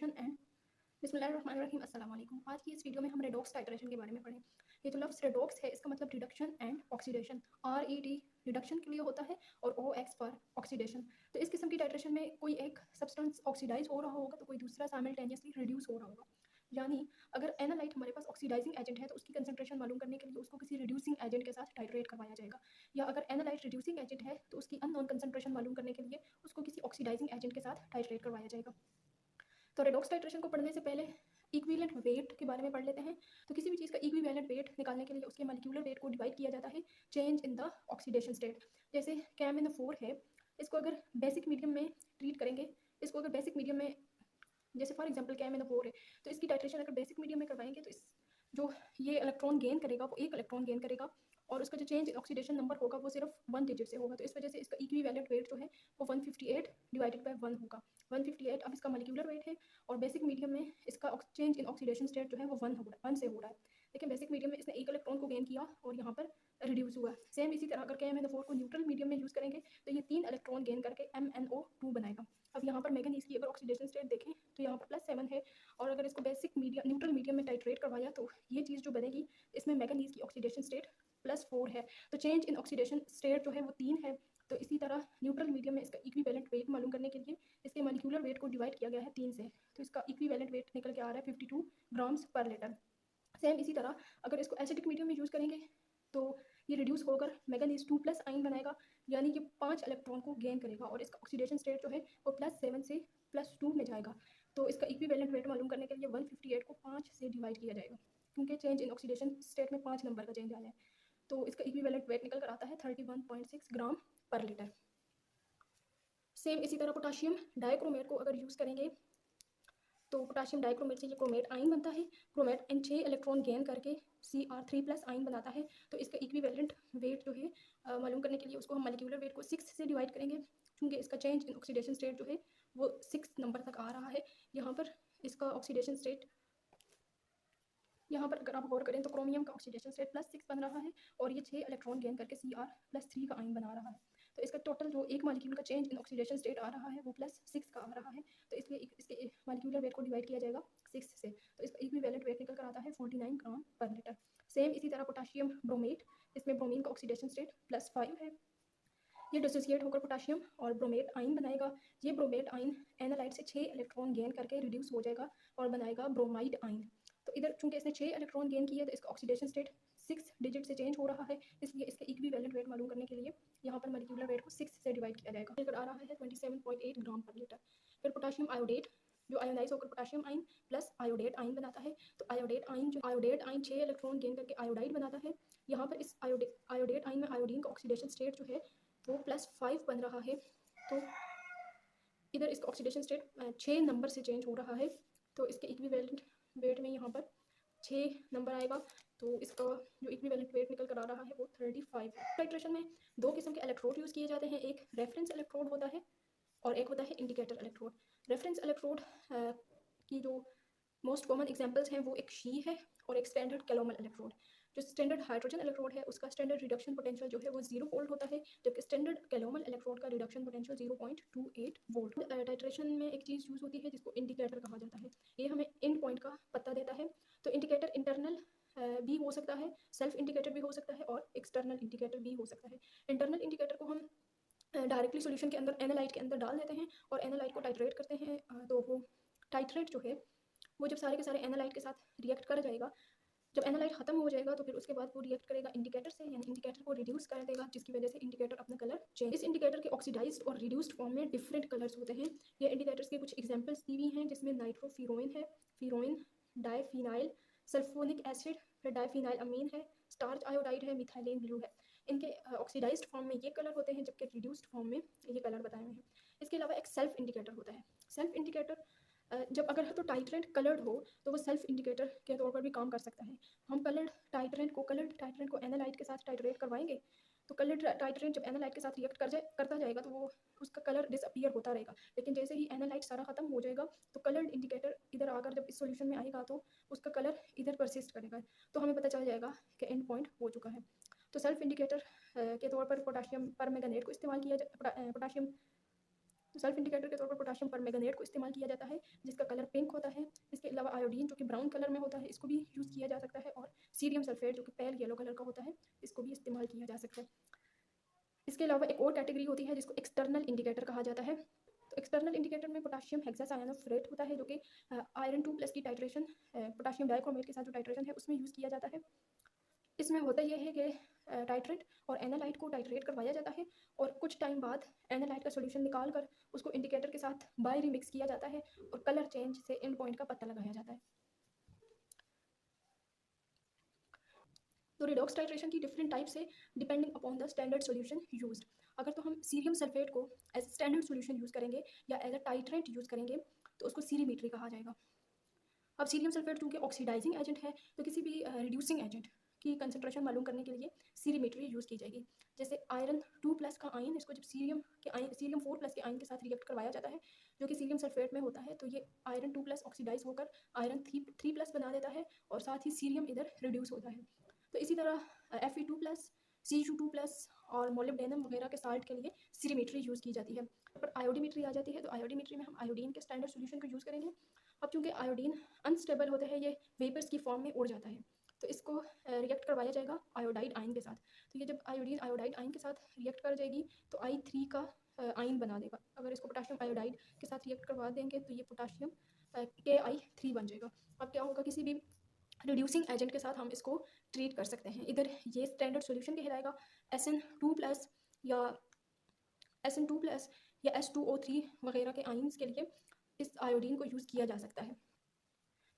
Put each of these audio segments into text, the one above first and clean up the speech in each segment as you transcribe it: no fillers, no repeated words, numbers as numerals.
Introduction and बिस्मिल्लाहिर्रहमानिर्रहीम अस्सलाम वालेकुम। आज की इस वीडियो में हम रेडॉक्स टाइट्रेशन के बारे में पढ़ें। ये जो लफ्ज़ रेडॉक्स है इसका मतलब reduction and oxidation, RED reduction के लिए होता है और OX फॉर ऑक्सीडेशन। तो इस किस्म की टाइट्रेशन में कोई एक सब्सटेंस ऑक्सीडाइज हो रहा होगा तो कोई दूसरा साइमल्टेनियसली रिड्यूस हो रहा होगा। यानी अगर एनालाइट हमारे पास ऑक्सीडाइजिंग एजेंट है तो उसकी कंसंट्रेशन मालूम करने के लिए उसको किसी रिड्यूसिंग एजेंट के साथ टाइट्रेट करवाया जाएगा, या अगर एनालाइट रिड्यूसिंग एजेंट है तो उसकी अननोन कंसंट्रेशन मालूम करने के लिए उसको किसी ऑक्सीडाइजिंग एजेंट के साथ टाइट्रेट करवाया जाएगा। तो रेडॉक्स टाइट्रेशन को पढ़ने से पहले इक्विवेलेंट वेट के बारे में पढ़ लेते हैं। तो किसी भी चीज़ का इक्विवेलेंट वेट निकालने के लिए उसके मॉलिक्यूलर वेट को डिवाइड किया जाता है change in the oxidation state. जैसे CaMnO4 है, इसको अगर बेसिक मीडियम में ट्रीट करेंगे, इसको अगर बेसिक मीडियम में, जैसे फॉर एग्जांपल CaMnO4 है, तो इसकी टाइट्रेशन अगर बेसिक मीडियम में करवाएंगे तो इस जो ये इलेक्ट्रॉन गेन करेगा वो एक इलेक्ट्रॉन गेन करेगा और उसका जो चेंज इन ऑक्सीडेशन नंबर होगा वो सिर्फ 1 डिजिट से होगा। तो इस वजह से इसका इक्विवेलेंट वेट जो है वो 158 डिवाइडेड बाय 1 होगा। 158 अब इसका मॉलिक्यूलर वेट है और बेसिक मीडियम में इसका चेंज इन ऑक्सीडेशन स्टेट जो है वो 1 से हो रहा है। लेकिन बेसिक मीडियम में इसने एक इलेक्ट्रॉन को गेन किया और यहाँ पर रिड्यूस हुआ। सेम इसी तरह अगर CaMnO4 को न्यूट्रल मीडियम में यूज़ करेंगे तो ये 3 इलेक्ट्रॉन गेन करके MnO2 बनाएगा। अब यहाँ पर मैंगनीज की अगर ऑक्सीडेशन स्टेट देखें तो यहाँ पर +7 है और अगर इसको बेसिक मीडियम न्यूट्रल मीडियम में टाइट्रेट करवाया तो ये चीज़ जो बनेगी इसमें मैगनीज की ऑक्सीडेशन स्टेट +4 है। तो चेंज इन ऑक्सीडेशन स्टेट जो है वो 3 है। तो इसी तरह न्यूट्रल मीडियम में इसका इक्विवेलेंट वेट मालूम करने के लिए इसके मॉलिक्यूलर वेट को डिवाइड किया गया है 3 से, तो इसका इक्विवेलेंट वेट निकल के आ रहा है 52 ग्राम्स पर लीटर। सेम इसी तरह अगर इसको एसिडिक मीडियम में यूज़ करेंगे तो ये रिड्यूस होकर मैगनीज 2+ आइन बनाएगा, यानी कि 5 इलेक्ट्रॉन को गेन करेगा और इसका ऑक्सीडेशन स्टेट जो है वो +7 से +2 में जाएगा। तो इसका इक्विवेलेंट वेट मालूम करने के लिए 158 को 5 से डिवाइड किया जाएगा, क्योंकि चेंज इन ऑक्सीडेशन स्टेट में 5 नंबर का चेंज आया है। तो इसका इक्विवेलेंट वेट निकल कर आता है 31.6 ग्राम पर लीटर। सेम इसी तरह पोटाशियम डाइक्रोमेट को अगर यूज़ करेंगे तो पोटाशियम डाइक्रोमेट से ये क्रोमेट आइन बनता है। क्रोमेट इन 6 इलेक्ट्रॉन गेन करके Cr3+ आइन बनाता है। तो इसका इक्विवेलेंट वेट जो है मालूम करने के लिए उसको हम मॉलिक्यूलर वेट को 6 से डिवाइड करेंगे, क्योंकि इसका चेंज इन ऑक्सीडेशन स्टेट जो है वो 6 नंबर तक आ रहा है। यहाँ पर इसका ऑक्सीडेशन स्टेट, यहाँ पर अगर आप गौर करें तो क्रोमियम का ऑक्सीडेशन स्टेट +6 बन रहा है और ये 6 इलेक्ट्रॉन गेन करके Cr+3 का आइन बना रहा है। तो इसका टोटल जो एक मॉलिक्यूल का चेंज इन ऑक्सीडेशन स्टेट आ रहा है वो +6 का आ रहा है। तो इसलिए इसके मॉलिक्यूलर वेट को डिवाइड किया जाएगा 6 से, तो इसका इक्विवेलेंट वेट निकल कर आता है 49 ग्राम पर लीटर। सेम इसी तरह पोटाशियम ब्रोमेट, इसमें ब्रोमीन का ऑक्सीडेशन स्टेट +5 है। ये डिसोसिएट होकर पोटाशियम और ब्रोमेट आइन बनाएगा। ये ब्रोमेट आइन एनालाइट से 6 इलेक्ट्रॉन गेन करके रिड्यूस हो जाएगा और बनाएगा ब्रोमाइड आइन। तो इधर चूंकि इसने 6 इलेक्ट्रॉन गेन किए तो इसका ऑक्सीडेशन स्टेट 6 डिजिट से चेंज हो रहा है, इसलिए इसका इक्विवेलेंट वेट मालूम करने के लिए यहाँ पर मॉलिक्यूलर वेट को 6 से डिवाइड किया जाएगा। फिर आ रहा है 27.8 ग्राम पर लीटर। फिर पोटाशियम आयोडेट जो आयोनाइज होकर पोटाशियम आइन प्लस आयोडेट आइन बनाता है। तो आयोडेट आइन 6 इलेक्ट्रॉन गेन करके आयोडाइड बनाता है। यहाँ पर इस आयोडेट आइन में आयोडीन का ऑक्सीडेशन स्टेट जो है वो +5 बन रहा है। तो इधर इसका ऑक्सीडेशन स्टेट 6 नंबर से चेंज हो रहा है। तो इसके इक्विवेलेंट वेट में यहाँ पर 6 नंबर आएगा, तो इसका जो इक्विवेलेंट वेट निकल कर आ रहा है वो 35 है। टाइट्रेशन में 2 किस्म के इलेक्ट्रोड यूज़ किए जाते हैं, एक रेफरेंस इलेक्ट्रोड होता है और एक होता है इंडिकेटर इलेक्ट्रोड। रेफरेंस इलेक्ट्रोड की जो मोस्ट कॉमन एग्जांपल्स हैं वो एक शी है और एक स्टैंडर्ड कैलोमल इलेक्ट्रोड। जो स्टैंडर्ड हाइड्रोजन इलेक्ट्रोड है उसका स्टैंडर्ड रिडक्शन पोटेंशियल जो है वो 0 वोल्ट होता है, जबकि स्टैंडर्ड कैलोमल इलेक्ट्रोड का रिडक्शन पोटेंशियल 0.28 वोल्ट। टाइट्रेशन में एक चीज़ यूज़ होती है जिसको इंडिकेटर कहा जाता है, ये हमें एंड पॉइंट का पता देता है। तो इंडिकेटर इंटरनल भी हो सकता है, सेल्फ इंडिकेटर भी हो सकता है और एक्सटर्नल इंडिकेटर भी हो सकता है। इंटरनल इंडिकेटर को हम डायरेक्टली सॉल्यूशन के अंदर एनालाइट के अंदर डाल देते हैं और एनालाइट को टाइट्रेट करते हैं। तो वो टाइट्रेट जो है वो जब सारे के सारे एनालाइट के साथ रिएक्ट कर जाएगा, जब एनालाइट खत्म हो जाएगा तो फिर उसके बाद वो रिएक्ट करेगा इंडिकेटर से, यानी इंडिकेटर को रिड्यूस कर देगा, जिसकी वजह से इंडिकेटर अपना कलर चेंज। इस इंडिकेटर के ऑक्सीडाइज्ड और रिड्यूस्ड फॉर्म में डिफरेंट कलर्स होते हैं। ये इंडिकेटर्स के कुछ एग्जांपल्स दी हुई हैं, जिसमें नाइट्रोफिरोइन है, फिरोइन, डाइफिनाइल सल्फोनिक एसिड, फिर डाइफिनाइल अमीन है, स्टार्च आयोडाइड है, मिथाइलिन ब्लू है। इनके ऑक्सीडाइज्ड फॉर्म में ये कलर होते हैं, जबकि रिड्यूस्ड फॉर्म में ये कलर बताए हुए हैं। इसके अलावा एक सेल्फ इंडिकेटर होता है। सेल्फ इंडिकेटर जब अगर तो टाइट्रेंट कलर्ड हो तो वो सेल्फ इंडिकेटर के तौर पर भी काम कर सकता है। हम कलर्ड टाइट्रेंट को एनालाइट के साथ टाइट्रेट करवाएंगे तो कलर्ड टाइट्रेंट जब एनालाइट के साथ रिएक्ट करता जाएगा तो वो उसका कलर डिसअपीयर होता रहेगा, लेकिन जैसे ही एनालाइट सारा खत्म हो जाएगा तो कलर्ड इंडिकेटर इधर आकर जब इस सॉल्यूशन में आएगा तो उसका कलर इधर परसिस्ट करेगा, तो हमें पता चल जाएगा कि एंड पॉइंट हो चुका है। तो सेल्फ इंडिकेटर के तौर पर पोटाशियम परमैंगनेट को इस्तेमाल किया पोटाशियम तो सेल्फ इंडिकेटर के तौर पर पोटाशियम परमैंगनेट को इस्तेमाल किया जाता है, जिसका कलर पिंक आयोडीन जो कि ब्राउन कलर में होता है इसको भी यूज़ किया जा सकता है, और सीरियम सल्फेट जो कि पेल येलो कलर का होता है इसको भी इस्तेमाल किया जा सकता है। इसके अलावा एक और कैटेगरी होती है जिसको एक्सटर्नल इंडिकेटर कहा जाता है। तो एक्सटर्नल इंडिकेटर में पोटाशियम हेक्सासायनोफेरेट होता है जो कि आयरन 2+ की टाइट्रेशन पोटाशियम डाइक्रोमेट के साथ जो टाइट्रेशन है उसमें यूज़ किया जाता है। इसमें होता यह है कि टाइट्रेट और एनालाइट को टाइट्रेट करवाया जाता है, और कुछ टाइम बाद एनालाइट का सॉल्यूशन निकाल कर उसको इंडिकेटर के साथ बाय रिमिक्स किया जाता है और कलर चेंज से एंड पॉइंट का पता लगाया जाता है। तो रिडॉक्स टाइट्रेशन की डिफरेंट टाइप्स है depending upon the standard solution used. अगर तो हम सीरियम सल्फेट को एज स्टैंडर्ड सॉल्यूशन यूज़ करेंगे या एज अ टाइट्रेट यूज़ करेंगे तो उसको सीरीमेट्री कहा जाएगा। अब सीरियम सल्फेट चूँकि ऑक्सीडाइजिंग एजेंट है तो किसी भी रिड्यूसिंग एजेंट की कंसंट्रेशन मालूम करने के लिए सीरीमेट्री यूज़ की जाएगी। जैसे आयरन 2+ का आयन, इसको जब सीरियम 4+ के आयन के साथ रिएक्ट करवाया जाता है जो कि सीरियम सल्फेट में होता है, तो ये आयरन 2+ ऑक्सीडाइज होकर आयरन 3+ बना देता है और साथ ही सीरियम इधर रिड्यूस होता है। तो इसी तरह Fe2+, Cu2+ और मोलिब्डेनम वगैरह के साल्ट के लिए सीरीमेट्री यूज़ की जाती है। पर आयोडीमेट्री आ जाती है, तो आयोडीमेट्री में हम आयोडीन के स्टैंडर्ड सोल्यूशन को यूज़ करेंगे। अब चूँकि आयोडीन अनस्टेबल होता है, ये वेपर्स की फॉर्म में उड़ जाता है, तो इसको रिएक्ट करवाया जाएगा आयोडाइड आयन के साथ। तो ये जब आयोडीन आयोडाइड आयन के साथ रिएक्ट कर जाएगी तो I3 का आयन बना देगा। अगर इसको पोटाशियम आयोडाइड के साथ रिएक्ट करवा देंगे तो ये पोटाशियम KI3 बन जाएगा। अब क्या होगा, किसी भी रिड्यूसिंग एजेंट के साथ हम इसको ट्रीट कर सकते हैं। इधर ये स्टैंडर्ड सॉल्यूशन कहलाएगा। SN2+ या SN2+ या H2O3 वगैरह के आयन्स के लिए इस आयोडीन को यूज़ किया जा सकता है।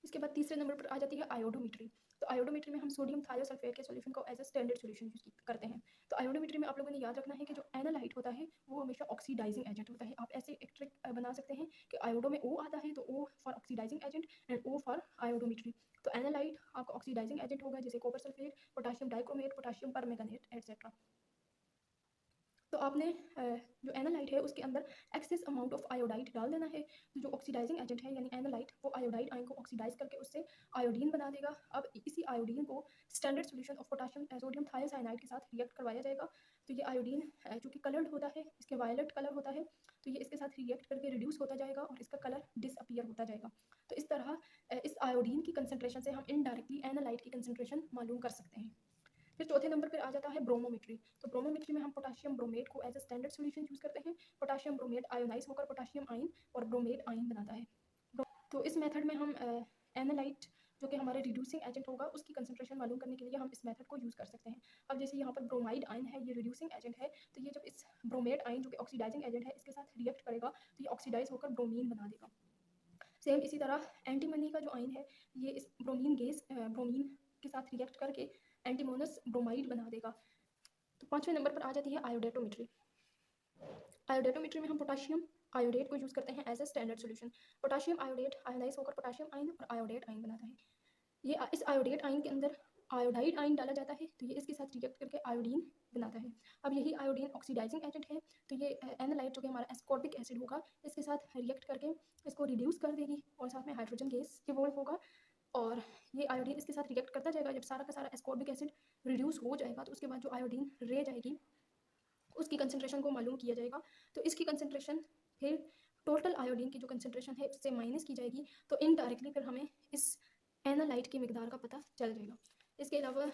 इसके बाद तीसरे नंबर पर आ जाती है आयोडोमेट्री। तो आयोडोमेट्री में हम सोडियम थायोसल्फेट के सॉल्यूशन को as a standard solution use करते हैं। तो आयोडोमेट्री में आप लोगों ने याद रखना है कि जो एनालाइट होता है वो हमेशा ऑक्सीडाइजिंग एजेंट होता है। आप ऐसे एक ट्रिक बना सकते हैं कि आयोडो में O आता है तो O for oxidising agent and O for iodometry. तो एनालाइट आपका ऑक्सीडाइजिंग एजेंट होगा, जैसे copper sulphate, potassium dichromate, potassium permanganate etcetera. तो आपने जो एनालाइट है उसके अंदर एक्सेस अमाउंट ऑफ आयोडाइड डाल देना है। तो जो ऑक्सीडाइजिंग एजेंट है यानी एनालाइट, वो आयोडाइड आयन को ऑक्सीडाइज करके उससे आयोडीन बना देगा। अब इसी आयोडीन को standard solution of potassium sodium thiocyanide के साथ रिएक्ट करवाया जाएगा। तो ये आयोडीन चूँकि कलर्ड होता है, इसके वायलेट कलर होता है, तो ये इसके साथ रिएक्ट करके रिड्यूस होता जाएगा और इसका कलर डिसअपियर होता जाएगा। तो इस तरह इस आयोडीन की कंसनट्रेशन से हम इनडायरेक्टली एनालाइट की कंसनट्रेशन मालूम कर सकते हैं। फिर चौथे नंबर पर आ जाता है ब्रोमोमेट्री। तो ब्रोमोमेट्री में हम पोटाशियम ब्रोमेट को as a standard solution use करते हैं। पोटाशियम ब्रोमेट आयोनाइज होकर पोटाशियम आयन और ब्रोमेट आयन बनाता है। तो इस मेथड में हम एनालाइट जो कि हमारे रिड्यूसिंग एजेंट होगा उसकी कंसंट्रेशन मालूम करने के लिए हम इस मेथड को यूज़ कर सकते हैं। अब जैसे यहाँ पर ब्रोमाइड आयन है, ये रिड्यूसिंग एजेंट है, तो ये जब इस ब्रोमेट आयन जो कि ऑक्सीडाइजिंग एजेंट है इसके साथ रिएक्ट करेगा तो ये ऑक्सीडाइज होकर ब्रोमीन बना देगा। सेम इसी तरह एंटीमनी का जो आयन है ये इस ब्रोमीन के साथ रिएक्ट करके एंटीमोनस ब्रोमाइड बना देगा। तो पाँचवें नंबर पर आ जाती है आयोडेटोमेट्री। आयोडेटोमेट्री में हम पोटाशियम आयोडेट को यूज़ करते हैं as a standard solution. Potassium iodate ionise होकर पोटाशियम आयन और आयोडेट आयन बनाता है। ये इस आयोडेट आयन के अंदर आयोडाइड आयन डाला जाता है, तो ये इसके साथ रिएक्ट करके आयोडीन बनाता है। अब यही आयोडीन ऑक्सीडाइजिंग एजेंट है, तो ये एनालाइट जो कि हमारा एस्कॉर्बिक एसिड होगा इसके साथ रिएक्ट करके इसको रिड्यूस कर देगी और साथ में हाइड्रोजन गैस इवॉल्व होगा और ये आयोडीन इसके साथ रिएक्ट करता जाएगा। जब सारा का सारा एस्कॉर्बिक एसिड रिड्यूस हो जाएगा तो उसके बाद जो आयोडीन रह जाएगी उसकी कंसंट्रेशन को मालूम किया जाएगा। तो इसकी कंसंट्रेशन फिर टोटल आयोडीन की जो कंसंट्रेशन है उससे माइनस की जाएगी, तो इनडायरेक्टली फिर हमें इस एनालाइट की मिकदार का पता चल जाएगा। इसके अलावा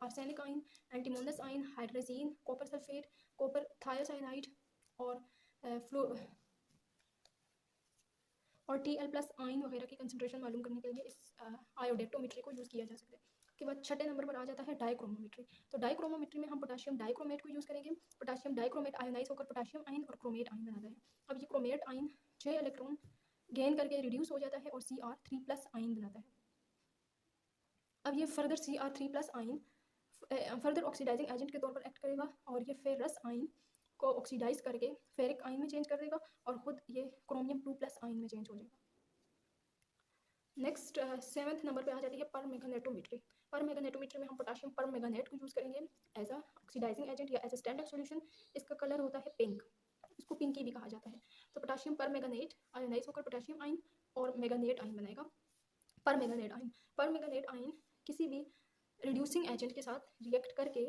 arsenic ion, antimonous ion, hydrogen, copper sulphate, copper thiocyanide और फ्लो और Tl+ आयन वगैरह की कंसंट्रेशन मालूम करने के लिए इस आयोडेक्टोमेट्री को यूज़ किया जा सकता है। उसके बाद छठे नंबर पर आ जाता है डाइक्रोमोमेट्री। तो डाइक्रोमोमेट्री में हम पोटाशियम डाइक्रोमेट को यूज़ करेंगे। पोटाशियम डाइक्रोमेट आयोनाइज होकर पोटाशियम आयन और क्रोमेट आयन बनाता है। अब ये क्रोमेट आयन 6 इलेक्ट्रॉन गेन करके रिड्यूस हो जाता है और Cr3+ आयन बनाता है। अब ये further Cr3+ ion further oxidising agent के तौर पर एक्ट करेगा और ये फेरस आयन को ऑक्सीडाइज करके फेरिक आयन में चेंज कर देगा और खुद ये क्रोमियम 2+ आयन में चेंज हो जाएगा। नेक्स्ट 7th नंबर पे आ जाती है परमैंगनेटोमेट्री। परमैंगनेटोमेट्री में हम पोटाशियम परमैंगनेट को यूज़ करेंगे एज अ ऑक्सीडाइजिंग एजेंट या एज अ स्टैंडर्ड सॉल्यूशन। इसका कलर होता है पिंक, इसको पिंकी भी कहा जाता है। तो पोटाशियम परमैंगनेट आयोनाइज होकर पोटाशियम आयन और मैंगनेट आयन बनाएगा। परमैंगनेट आयन किसी भी रिड्यूसिंग एजेंट के साथ रिएक्ट करके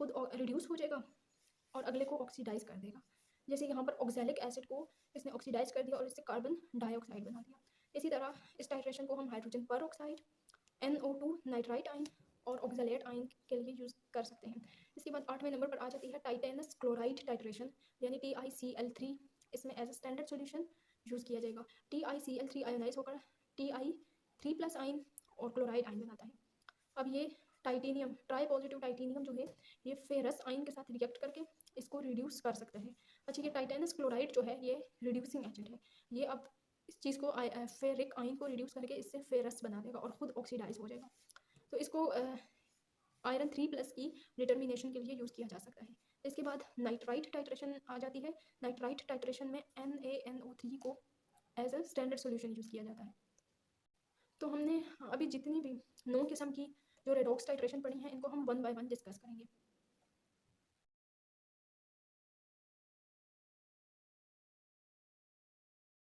खुद रिड्यूस हो जाएगा और अगले को ऑक्सीडाइज कर देगा। जैसे यहाँ पर ऑक्सैलिक एसिड को इसने ऑक्सीडाइज कर दिया और इससे कार्बन डाइऑक्साइड बना दिया। इसी तरह इस टाइट्रेशन को हम हाइड्रोजन पर ऑक्साइड, NO2 नाइट्राइट आयन और ऑक्सलेट आयन के लिए यूज़ कर सकते हैं। इसके बाद 8वें नंबर पर आ जाती है टाइटेनस क्लोराइड टाइट्रेशन यानी TiCl3। इसमें as a standard solution use किया जाएगा। TiCl3 आयोनाइज होकर Ti3+ आयन और क्लोराइड आयन बनाता है। अब ये टाइटेनियम, ट्राई पॉजिटिव टाइटेनियम जो है ये फेरस आयन के साथ रिएक्ट करके इसको रिड्यूस कर सकता है। अच्छा, ये टाइटेनस क्लोराइड जो है ये रिड्यूसिंग एजेंट है। ये अब इस चीज़ को फेरिक आयन को रिड्यूस करके इससे फेरस बना देगा और ख़ुद ऑक्सीडाइज हो जाएगा। तो इसको आयरन 3+ की डिटर्मिनेशन के लिए यूज़ किया जा सकता है। इसके बाद नाइट्राइट टाइट्रेशन आ जाती है। नाइट्राइट टाइट्रेशन में NaNO3 को as a standard solution use किया जाता है। तो हमने अभी जितनी भी 9 किस्म की जो रेडॉक्स टाइट्रेशन पढ़ी हैं इनको हम 1 बाय 1 डिस्कस करेंगे।